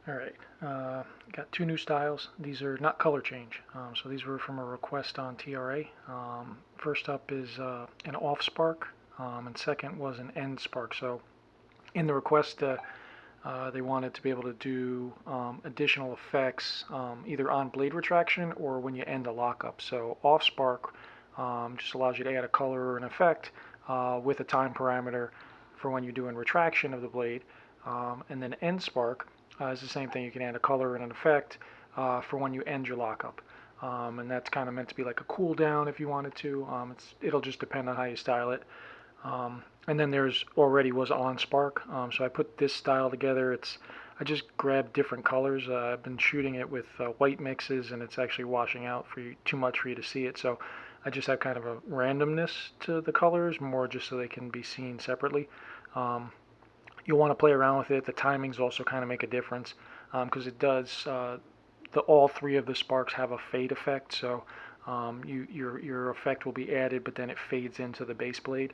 Alright, got two new styles. These are not color change, so these were from a request on TRA. First up is an OffSpark, and second was an EndSpark. So in the request, they wanted to be able to do additional effects either on blade retraction or when you end a lockup. So OffSpark just allows you to add a color or an effect with a time parameter for when you're doing retraction of the blade, and then EndSpark is the same thing. You can add a color and an effect for when you end your lockup. And that's kind of meant to be like a cool down if you wanted to. It'll just depend on how you style it. And then there's already was OnSpark. So I put this style together. I just grabbed different colors. I've been shooting it with white mixes, and it's actually washing out too much for you to see it. So I just have kind of a randomness to the colors, more just so they can be seen separately. You'll want to play around with it. The timings also kind of make a difference because it does. All three of the sparks have a fade effect, so your effect will be added, but then it fades into the base blade.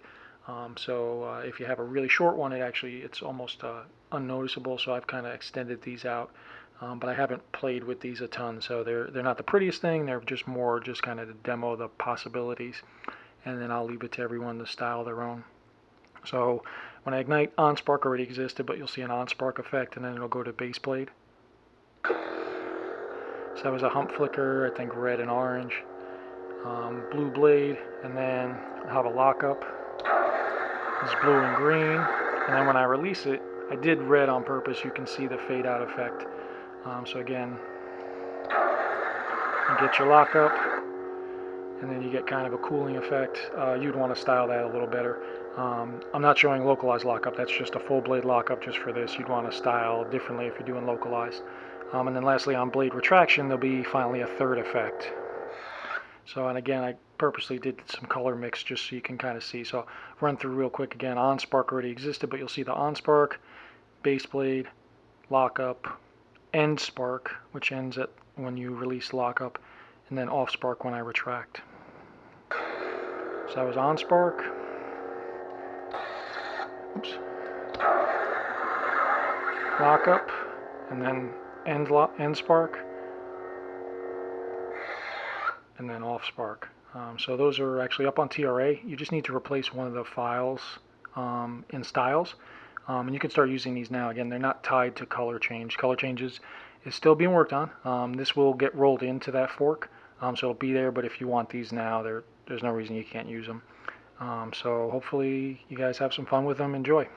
So if you have a really short one, it's almost unnoticeable. So I've kind of extended these out, but I haven't played with these a ton. So they're not the prettiest thing. They're just more just kind of to demo the possibilities, and then I'll leave it to everyone to style their own. So when I ignite, OnSpark already existed, but you'll see an OnSpark effect, and then it'll go to base blade. So that was a hump flicker, I think red and orange. Blue blade, and then I'll have a lockup. It's blue and green, and then when I release it, I did red on purpose. You can see the fade out effect. So again, you get your lockup, and then you get kind of a cooling effect. You'd want to style that a little better. I'm not showing localized lockup. That's just a full blade lockup just for this. You'd want to style differently if you're doing localized. And then lastly, on blade retraction, there'll be finally a third effect. So, and again, I purposely did some color mix just so you can kind of see. So run through real quick again. OnSpark already existed, but you'll see the OnSpark, base blade, lockup, EndSpark, which ends at when you release lockup, and then OffSpark when I retract. So that was OnSpark. Oops. Lockup, and then EndSpark, and then OffSpark. So those are actually up on TRA. You just need to replace one of the files in styles, and you can start using these now. Again, they're not tied to color change. Color changes is still being worked on. This will get rolled into that fork, so it'll be there, but if you want these now, there's no reason you can't use them. So hopefully you guys have some fun with them. Enjoy.